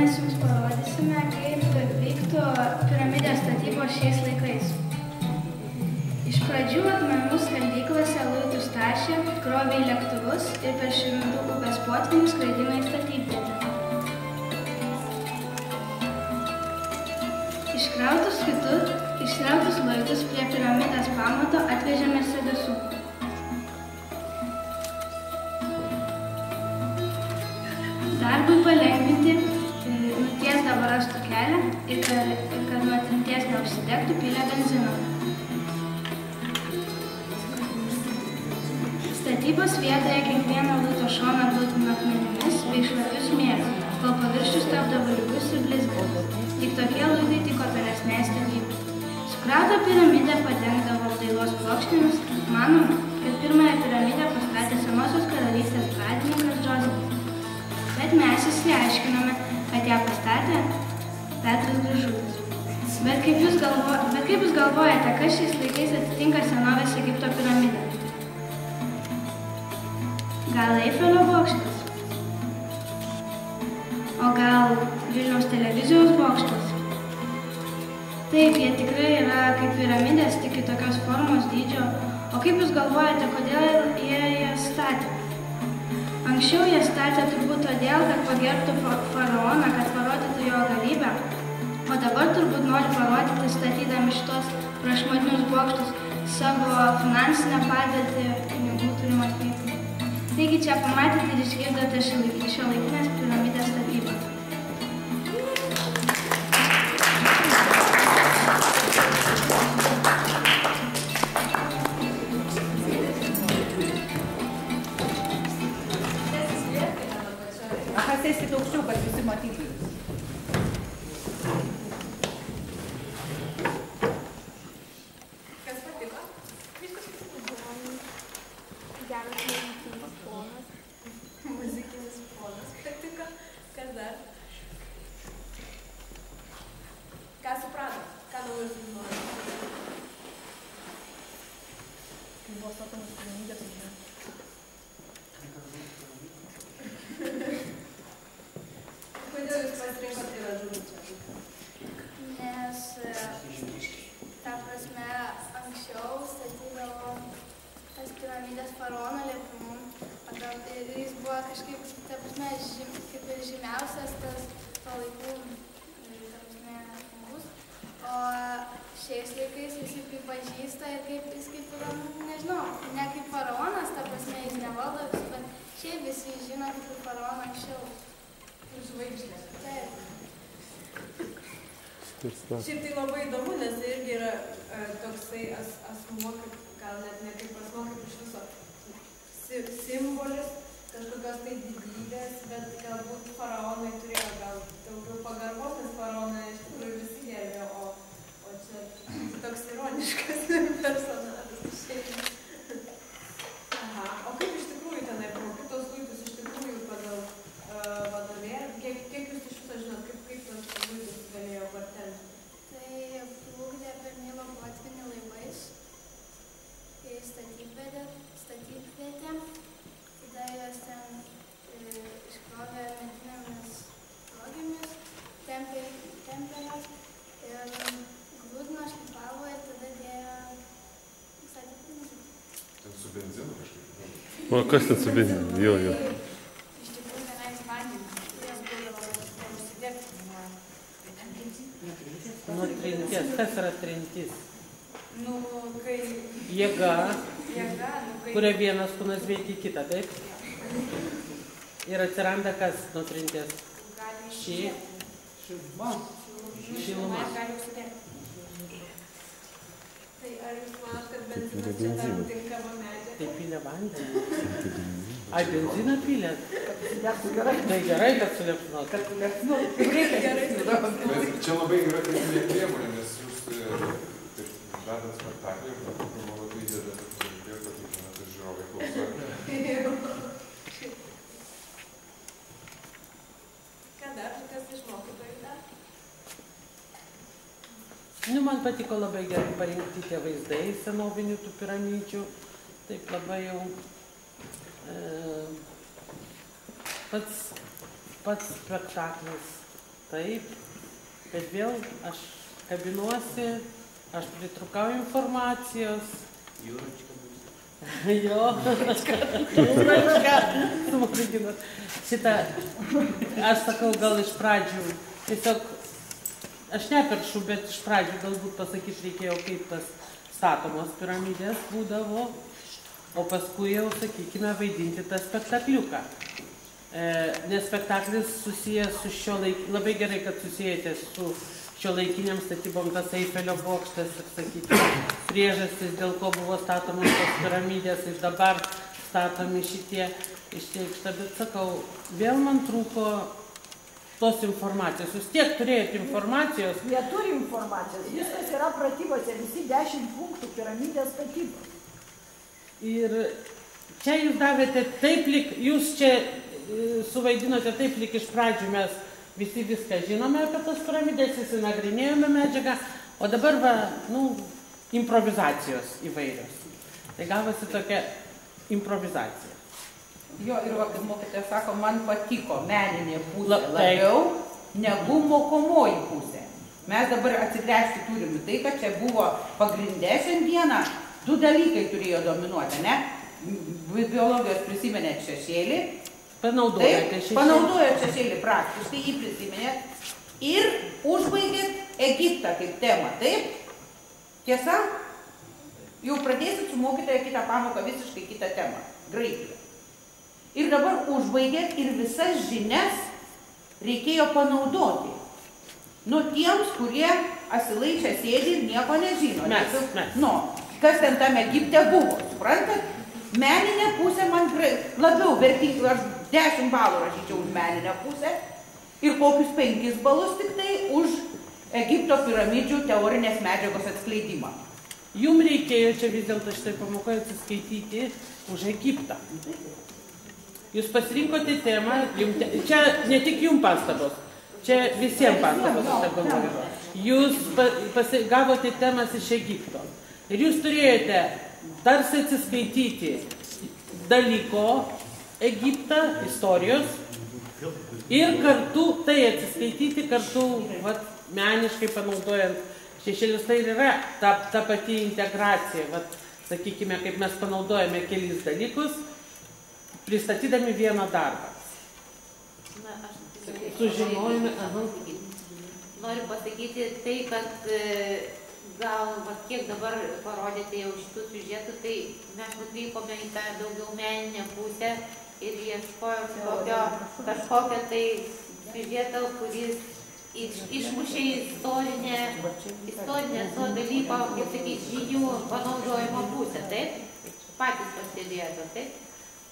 mes jums parodysime, kaip vyktų piramidės statybos šiais laikais. Iš pradžių akmenų skaldyklose luitus tašė, krovė į lėktuvus ir per Širvintų upės potvynius skraidino į statybvietę. Iškrautus luitus prie piramidės pamato atvežė Mercedesų. Darbui palengvinti nutiesdavo rąstų kelią ir kad nuo trinties neužsidegtų pylė benzino. Statybos vietoje kiekvieną luito šoną apdulkino akmenimis bei šlapiu smėliu, kol paviršius tapdavo lygus ir blizgantis. Tik tokie luitai tiko tolesnei statybai. Sukrautą piramidę padengdavo apdailos plokštėmis. Manoma, kad pirmąją piramidę pastatė senosios karalystės pradininkas Džozefas. Bet mes išsiaiškinome, kad ją pastatė Petras Gražulis. Bet kaip jūs galvojate, kas šiais laikais atitinka senovės Egipto piramidę? Gal Eifelio bokštas? O gal Vilniaus televizijos bokštas? Taip, jie tikrai yra kaip piramidės, tik kitokios formos dydžio. O kaip jūs galvojate, kodėl jie jas statė? Anksčiau jie statė turbūt todėl, kad pagerbtų faraoną, kad parodytų jo galybę. O dabar turbūt nori parodyti, statydami šitos prašmatnius bokštus, savo finansinę padėtį, pinigų turimą kiekį. Taigi čia pamatėte ir išgirdote šiuolaikinės piramidės statybą. Sėskite aukščiau, kad visi matytų. Kas patiko? Geras muzikinis fonas. Muzikinis fonas patiko. Kas dar? Ką supratot? Ką daugiau sužinojot? Kai buvo sakomas piramidės, ne? Kodėl jūs pasirinkot Gražulį čia? Nes, ta prasme, anksčiau statydavo tas piramidės faraono liepimu. Ir jis buvo kažkaip, ta prasme, kaip ir žymiausias tas to laikų, ta prasme, žmogus. O šiais laikais visi pripažįsta ir kaip jis kaip yra, nežinau, ne kaip faraonas, ta prasme, jis nevaldo visų, bet šiaip visi žino kaip ir faraoną anksčiau. Žvaigždė. Taip. Šiaip tai labai įdomu, nes tai irgi yra toksai asmuo, gal net ne kaip asmuo, kaip iš viso simbolis kažkokios tai didybės, bet galbūt faraonai turėjo gal daugiau pagarbos, nes faraonai iš tikrųjų visi gerbė, o čia toks ironiškas personažas. Aha, o kaip iš tikrųjų tenai tos luitus iš tikrųjų pagal vadovėlį? Kiek jūs iš viso žinot, kaip tos luitus galėjo partenti? Tai plukdė per Nilo potvynį laivais į statybvietę, tada juos ten iškrovė medinėmis rogėmis, tempė jas ir glūdino, šlipavo ir tada dėjo statė pinigų. Ten su benzinu kažkaip? O kas ten su benzinu? Jo. Iš tikrųjų tenais vandenį, jas būdavo užsidegti. Nuo trinties. Kas yra trintis? Nu, kai... Jėga, kai... kuria vienas kūnas veikia į kitą, taip? Ir atsiranda kas nuo trinties? Šiluma. Gali užsidegti. Tai ar jūs manot, kad benzinas čia tam tinkama medžiaga? Tai pylė vandenį. Ai, benziną pylė? Tai gerai, kad suliepsnot. Čia labai yra techninė priemonė, nes jūs vedat spektaklį ir labai įdedat apsižiūrėti, kad žinot, ir žiūrovai klauso. Ką dar? Kas iš mokytojų dar? Nu, man patiko labai gerai parinkti tie vaizdai senovinių tų piramidžių. Taip labai jau pats spektaklis Taip, bet vėl aš kabinuosi, aš pritrukau informacijos. Jo, šitą, aš sakau, gal iš pradžių, tiesiog, aš neperšu, bet iš pradžių galbūt pasakyti reikėjo, kaip tas statomos piramidės būdavo, o paskui jau, sakykime, vaidinti tą spektakliuką. Nes spektaklis susijęs su labai gerai, kad susijęte su šiuolaikiniam statybom, tas Eifelio bokštas ir, sakykime, priežastis, dėl ko buvo statomos tos piramidės ir dabar statomi šitie išteikšta. Bet sakau, vėl man trūko tos informacijos. Jūs tiek turėjote informacijos? Jie turi informacijos. Viskas yra pratybose, visi 10 punktų piramidės statybos. Ir čia jūs davėte taip lyg, jūs čia suvaidinote taip lyg iš pradžių mes visi viską žinome apie tos piramidės, visi nagrinėjome medžiagą, o dabar va, improvizacijos įvairios. Tai gavosi tokia improvizacija. Jo, ir va, kaip mokytoja sako, man patiko meninė pusė labiau negu mokomoji pusė. Mes dabar atsigręžti turim tai, kad čia buvo pagrindė šiandieną, 2 dalykai turėjo dominuoti, ne? Biologijos prisimenėt šešėlį. Panaudojate šešėlį. Panaudojate šešėlį praktiškai, jį prisimenėt ir užbaigėt Egiptą kaip temą, taip? Tiesa, jau pradėsit su mokytoja kitą pamoką, visiškai kitą temą, Graikiją. Ir dabar užbaigėt ir visas žinias reikėjo panaudoti. Nu, tiems, kurie asilai čia sėdi ir nieko nežino. Mes. Nu, kas ten tam Egipte buvo, suprantat? Meninė pusė man labiau vertinga, aš 10 balų rašyčiau už meninę pusę ir kokius 5 balus tik tai už Egipto piramidžių teorinės medžiagos atskleidimą. Jums reikėjo čia vis dėlto šitai pamokoje atsiskaityti už Egiptą. Jūs pasirinkote temą, čia ne tik jums pastabos, čia visiems pastabos. Jūs gavote temas iš Egipto ir jūs turėjote tarsi atsiskaityti dalyko Egiptą, istorijos ir kartu tai atsiskaityti, kartu meniškai panaudojant šešėlius. Tai yra ta pati integracija, sakykime, kaip mes panaudojame kelis dalykus, pristatydami vieną darbą. Sužinojame. Noriu pasakyti tai, kad gal kiek dabar parodėte jau šitų siužetų, tai mes nukrypome į tą daugiau meninę pusę ir ieškojom kažkokio tai siužeto, kuris išmušė istorinę to dalyko, kaip sakyti, žinių panaudojimo pusę, taip? Patys pastebėjote, taip?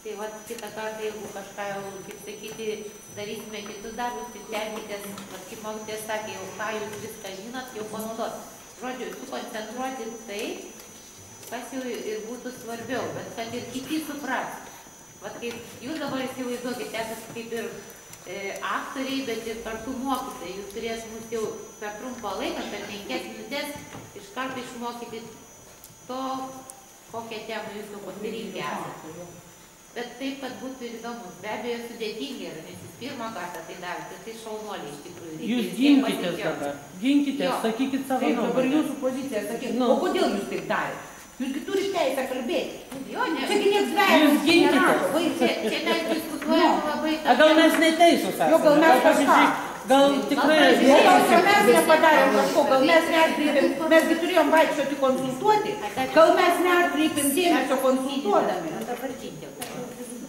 Tai kitą kartą, jeigu kažką jau, kaip sakyti, darysime kitus darbus, tai tenkitės, kaip mokytojas sakė, jau ką jūs viską žinot, jau panaudot. Žodžiu, sukoncentruoti tai, kas jau ir būtų svarbiau, bet kad ir kiti supras. Kaip jūs dabar įsivaizduokite, esate kaip ir aktoriai, bet ir kartu mokytojai. Jūs turės mus jau per trumpą laiką, per 5 minutės, iš karto išmokyti to, kokią temą jūs jau pasirinkę esate. Bet taip, kad būtų ir įdomus. Be abejo, sudėtingi yra, nes jūs pirmą kartą tai darėte, tai šaunuoliai iš tikrųjų. Jūs ginkitės dabar, ginkitės, sakykit savo nuomonę. Dabar jūsų pozicija, sakykit, o kodėl jūs taip darėte? Jūsgi turite teisę kalbėti. Jo, ne. Čiagi nieks dvejus. Jūs ginkitės. Čia mes diskutuojame labai... Gal mes neteisūs esame? Jo, gal mes kažką. Gal tikrai... Gal mes nepadarėm kažko, gal mes neatkreipėm, mesgi turėjom vaikščioti konsultuoti, gal mes neatkreipėm dėmesio konsultuodami.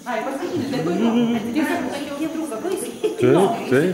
Ai, paskutinis, dėkui. Tiesiog, kad jau trūka baisiai. Taip.